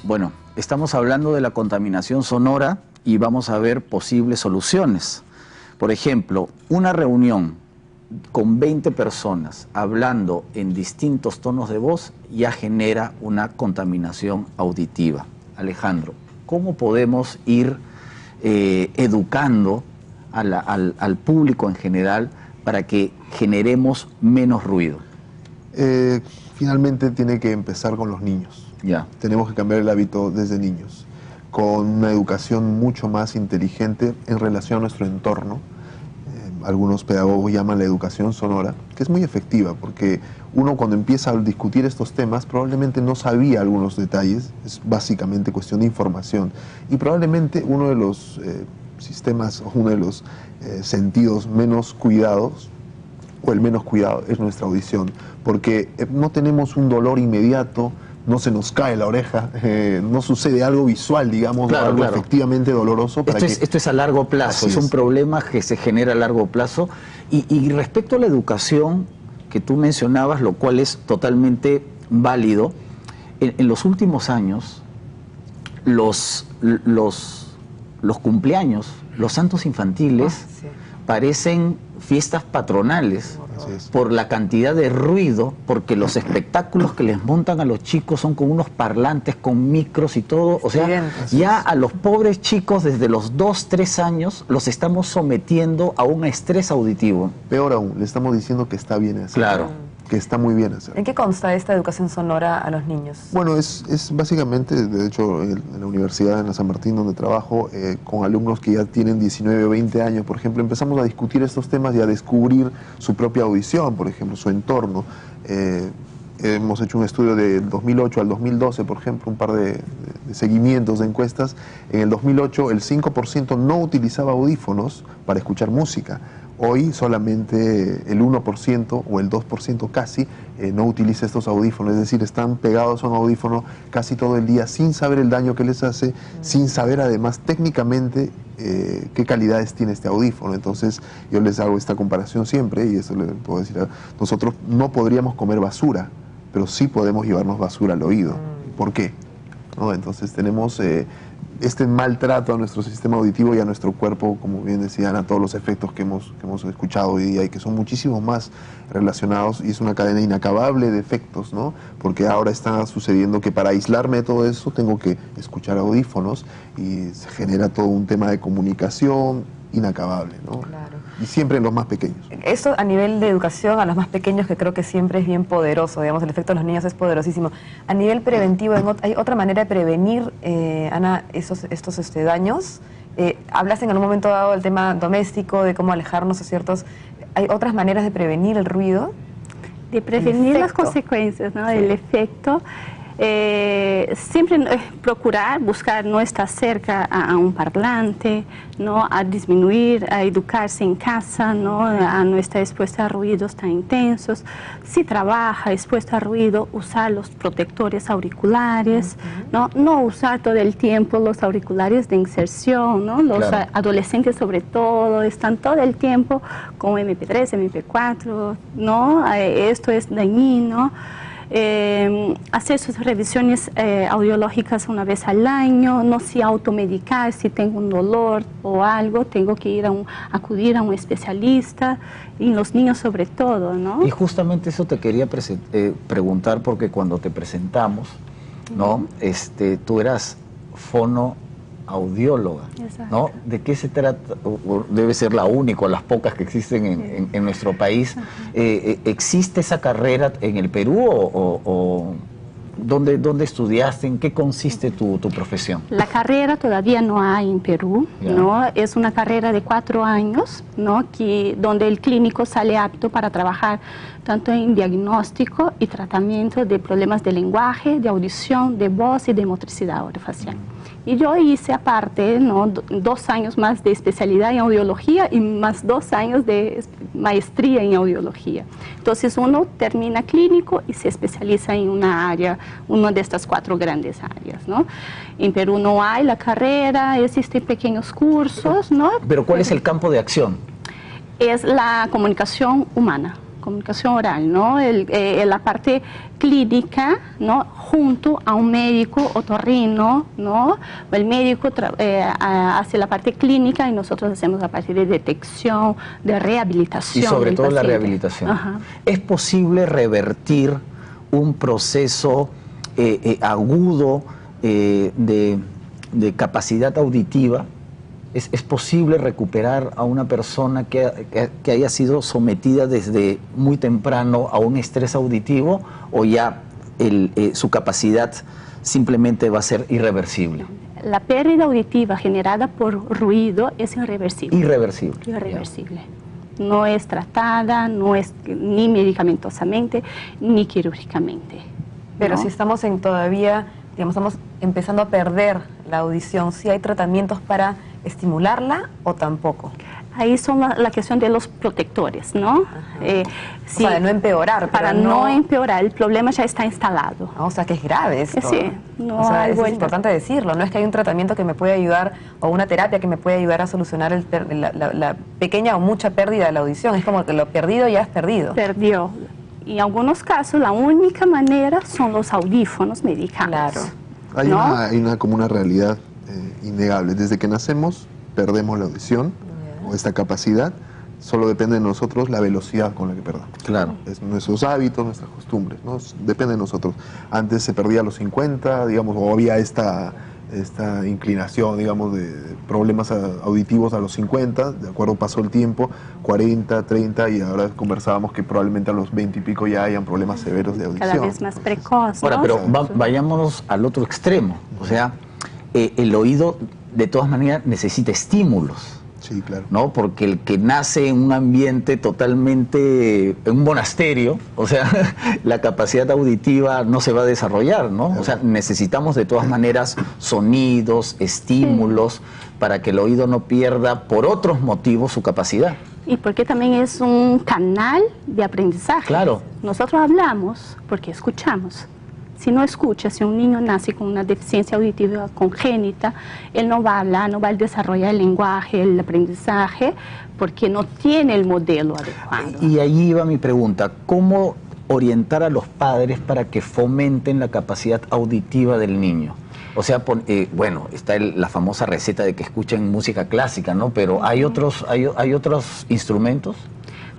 Bueno, estamos hablando de la contaminación sonora y vamos a ver posibles soluciones. Por ejemplo, una reunión con 20 personas hablando en distintos tonos de voz ya genera una contaminación auditiva. Alejandro, ¿cómo podemos ir educando al público en general para que generemos menos ruido? Finalmente tiene que empezar con los niños. Ya. Tenemos que cambiar el hábito desde niños, con una educación mucho más inteligente en relación a nuestro entorno. Algunos pedagogos llaman la educación sonora, que es muy efectiva, porque uno cuando empieza a discutir estos temas probablemente no sabía algunos detalles, es básicamente cuestión de información, y probablemente uno de los sistemas, o uno de los sentidos menos cuidados, o el menos cuidado, es nuestra audición, porque no tenemos un dolor inmediato, no se nos cae la oreja, no sucede algo visual, digamos, claro, algo claro. efectivamente doloroso. Esto es a largo plazo, es un problema que se genera a largo plazo. Y respecto a la educación que tú mencionabas, lo cual es totalmente válido, en los últimos años, los cumpleaños, los santos infantiles, parecen fiestas patronales por la cantidad de ruido, porque los espectáculos que les montan a los chicos son con unos parlantes, con micros y todo. O sea, ya a los pobres chicos desde los 2, 3 años los estamos sometiendo a un estrés auditivo. Peor aún, le estamos diciendo que está bien hacerlo. Claro. Que está muy bien hacerlo. ¿En qué consta esta educación sonora a los niños? Bueno, es básicamente, de hecho, en la universidad, en la San Martín, donde trabajo, con alumnos que ya tienen 19 o 20 años, por ejemplo, empezamos a discutir estos temas y a descubrir su propia audición, por ejemplo, su entorno. Hemos hecho un estudio del 2008 al 2012, por ejemplo, un par de seguimientos de encuestas. En el 2008 el 5% no utilizaba audífonos para escuchar música. Hoy solamente el 1% o el 2% casi no utiliza estos audífonos, es decir, están pegados a un audífono casi todo el día sin saber el daño que les hace, sin saber además técnicamente qué calidades tiene este audífono. Entonces yo les hago esta comparación siempre, y eso les puedo decir, nosotros no podríamos comer basura, pero sí podemos llevarnos basura al oído. ¿Por qué? ¿No? Entonces tenemos este maltrato a nuestro sistema auditivo y a nuestro cuerpo, como bien decían, a todos los efectos que hemos escuchado hoy día y que son muchísimos más relacionados, y es una cadena inacabable de efectos, ¿no? Porque ahora está sucediendo que para aislarme de todo eso tengo que escuchar audífonos y se genera todo un tema de comunicación inacabable, ¿no? Claro. Y siempre en los más pequeños. Esto a nivel de educación a los más pequeños, que creo que siempre es bien poderoso, digamos, el efecto de los niños es poderosísimo. A nivel preventivo, ¿hay otra manera de prevenir, Ana, estos daños? Hablaste en algún momento dado del tema doméstico, de cómo alejarnos a ciertos... ¿Hay otras maneras de prevenir el ruido? De prevenir las consecuencias, ¿no? El efecto. Siempre procurar, buscar no estar cerca a un parlante, ¿no? A disminuir, a educarse en casa, ¿no? A no estar expuesta a ruidos tan intensos. Si trabaja expuesto a ruido, usar los protectores auriculares, ¿no? No usar todo el tiempo los auriculares de inserción, ¿no? Los adolescentes sobre todo están todo el tiempo con MP3, MP4, ¿no? Esto es dañino. Hacer sus revisiones audiológicas una vez al año, no se automedicar. Si tengo un dolor o algo, tengo que ir acudir a un especialista, y los niños sobre todo, ¿no? Y justamente eso te quería preguntar, porque cuando te presentamos, ¿no? Tú eras fonoaudióloga, ¿no? ¿De qué se trata? Debe ser la única, o las pocas que existen en nuestro país. ¿Existe esa carrera en el Perú o dónde estudiaste? ¿En qué consiste tu profesión? La carrera todavía no hay en Perú, ¿no? Es una carrera de 4 años, ¿no? Donde el clínico sale apto para trabajar tanto en diagnóstico y tratamiento de problemas de lenguaje, de audición, de voz y de motricidad orofacial. Y yo hice aparte, ¿no? 2 años más de especialidad en audiología y más 2 años de maestría en audiología. Entonces uno termina clínico y se especializa en una área, una de estas 4 grandes áreas, ¿no? En Perú no hay la carrera, existen pequeños cursos, ¿no? Pero ¿cuál es el campo de acción? Es la comunicación humana. comunicación oral, ¿no? La parte clínica, ¿no? Junto a un médico otorrino, ¿no? El médico hace la parte clínica y nosotros hacemos la parte de detección, de rehabilitación. Y sobre todo la rehabilitación. Ajá. ¿Es posible revertir un proceso agudo de capacidad auditiva? ¿Es posible recuperar a una persona que haya sido sometida desde muy temprano a un estrés auditivo, o ya su capacidad simplemente va a ser irreversible? La pérdida auditiva generada por ruido es irreversible. Irreversible. Irreversible. No es tratada, no es ni medicamentosamente, ni quirúrgicamente. Pero ¿no? si estamos todavía, digamos, estamos empezando a perder la audición, ¿sí hay tratamientos para estimularla o tampoco? Ahí son la cuestión de los protectores, ¿no? Sí, o sea, de no empeorar. Para no empeorar, el problema ya está instalado. O sea, que es grave esto. Sí, no, o sea, hay eso es vuelta. importante decirlo. No es que hay un tratamiento que me puede ayudar, o una terapia que me puede ayudar a solucionar la pequeña o mucha pérdida de la audición. Es como que lo perdido ya es perdido. Perdió. Y en algunos casos, la única manera son los audífonos medicados. Claro. Hay como una realidad innegable. Desde que nacemos, perdemos la audición o esta capacidad. Solo depende de nosotros la velocidad con la que perdamos. Claro. Es nuestros hábitos, nuestras costumbres, ¿no? Depende de nosotros. Antes se perdía a los 50, digamos, o había esta inclinación, digamos, de problemas auditivos a los 50, de acuerdo, pasó el tiempo, 40, 30, y ahora conversábamos que probablemente a los 20 y pico ya hayan problemas severos de audición. Cada vez más precoz, ¿no? Ahora, pero vayámonos al otro extremo. O sea, el oído de todas maneras necesita estímulos. Sí, claro. ¿No? Porque el que nace en un ambiente totalmente, en un monasterio, o sea, la capacidad auditiva no se va a desarrollar, ¿no? O sea, necesitamos de todas maneras sonidos, estímulos, para que el oído no pierda por otros motivos su capacidad. Y porque también es un canal de aprendizaje. Claro. Nosotros hablamos porque escuchamos. Si no escucha, si un niño nace con una deficiencia auditiva congénita, él no va a hablar, no va a desarrollar el lenguaje, el aprendizaje, porque no tiene el modelo adecuado. Y ahí iba mi pregunta, ¿cómo orientar a los padres para que fomenten la capacidad auditiva del niño? O sea, bueno, está la famosa receta de que escuchen música clásica, ¿no? Pero ¿hay otros instrumentos?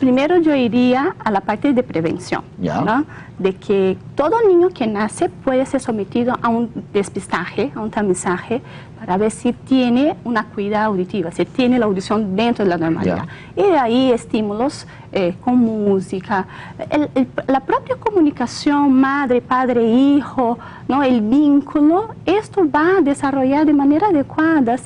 Primero yo iría a la parte de prevención, ¿no? De que todo niño que nace puede ser sometido a un despistaje, a un tamizaje, para ver si tiene una acuidad auditiva, si tiene la audición dentro de la normalidad. Y de ahí estímulos con música, la propia comunicación madre, padre, hijo, ¿no? El vínculo, esto va a desarrollar de manera adecuada.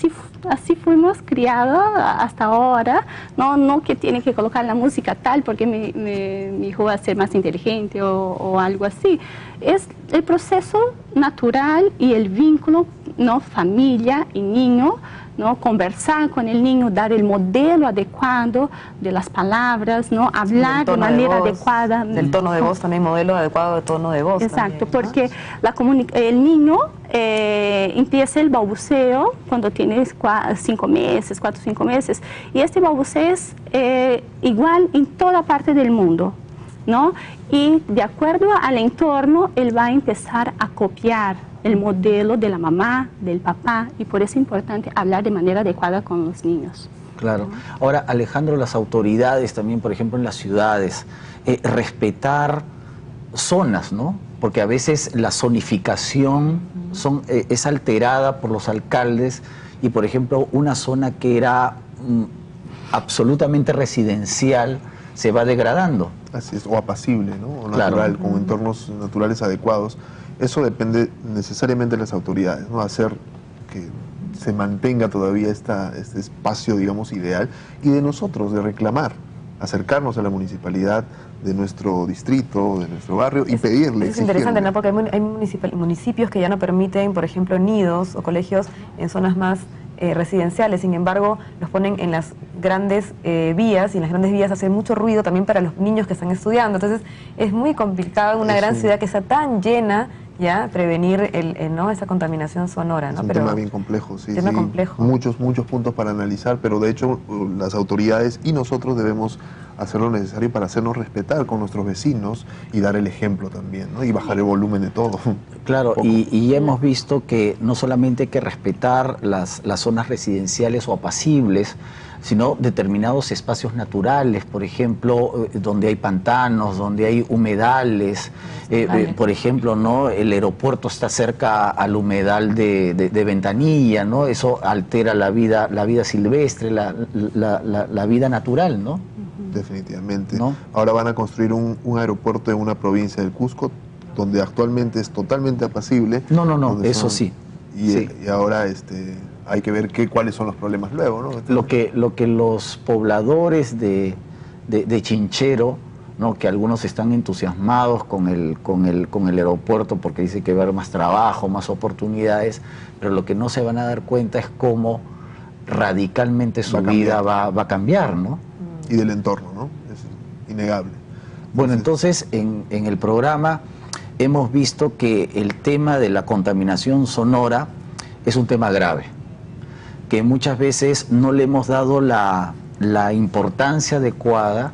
Así fuimos criados hasta ahora, no que tiene que colocar la música tal porque mi hijo va a ser más inteligente o algo así. Es el proceso natural y el vínculo, ¿no? Familia y niño, ¿no? Conversar con el niño, dar el modelo adecuado de las palabras, ¿no? Hablar de manera adecuada. Del tono de voz también, modelo adecuado de tono de voz. Exacto, también, porque el niño empieza el balbuceo cuando tiene 4 o 5 meses, y este balbuceo es igual en toda parte del mundo, ¿no? Y de acuerdo al entorno, él va a empezar a copiar el modelo de la mamá, del papá, y por eso es importante hablar de manera adecuada con los niños. Claro. Ahora, Alejandro, las autoridades también, por ejemplo, en las ciudades, respetar zonas, ¿no? Porque a veces la zonificación es alterada por los alcaldes y, por ejemplo, una zona que era absolutamente residencial se va degradando. Así es, o apacible, ¿no? O Claro. natural, con entornos naturales adecuados. Eso depende necesariamente de las autoridades, ¿no? Hacer que se mantenga todavía este espacio, digamos, ideal, y de nosotros, de reclamar, acercarnos a la municipalidad de nuestro distrito, de nuestro barrio, y pedirle, es interesante, ¿no? Porque hay municipios que ya no permiten, por ejemplo, nidos o colegios en zonas más residenciales. Sin embargo, los ponen en las grandes vías, y en las grandes vías hace mucho ruido también para los niños que están estudiando. Entonces, es muy complicado en una gran ciudad que está tan llena, ya, prevenir ¿no? esa contaminación sonora, ¿no? Es un tema bien complejo, sí. Complejo. Muchos puntos para analizar, pero de hecho las autoridades y nosotros debemos hacer lo necesario para hacernos respetar con nuestros vecinos y dar el ejemplo también, ¿no? Y bajar el volumen de todo. Claro, y hemos visto que no solamente hay que respetar las zonas residenciales o apacibles, sino determinados espacios naturales, por ejemplo, donde hay pantanos, donde hay humedales, por ejemplo, ¿no? El aeropuerto está cerca al humedal de Ventanilla, ¿no? Eso altera la vida silvestre, la vida natural, ¿no? Definitivamente. ¿No? Ahora van a construir un aeropuerto en una provincia del Cusco, donde actualmente es totalmente apacible. No, eso sí. Y ahora hay que ver cuáles son los problemas luego, ¿no? Lo que los pobladores de Chinchero, ¿no? Que algunos están entusiasmados con el aeropuerto porque dice que va a haber más trabajo, más oportunidades, pero lo que no se van a dar cuenta es cómo radicalmente su vida va a cambiar, ¿no? Y del entorno, ¿no? Es innegable. Bueno, entonces en el programa hemos visto que el tema de la contaminación sonora es un tema grave, que muchas veces no le hemos dado la importancia adecuada.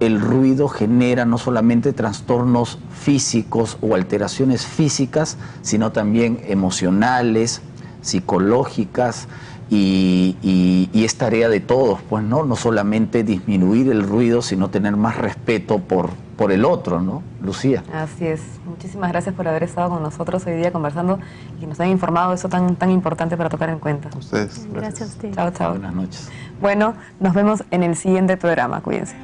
El ruido genera no solamente trastornos físicos o alteraciones físicas, sino también emocionales, psicológicas, y es tarea de todos, pues, ¿no? No solamente disminuir el ruido, sino tener más respeto por el otro, ¿no, Lucía? Así es. Muchísimas gracias por haber estado con nosotros hoy día conversando y nos han informado de eso tan importante para tocar en cuenta. Ustedes. Gracias a usted. Chao, chao. Buenas noches. Bueno, nos vemos en el siguiente programa. Cuídense.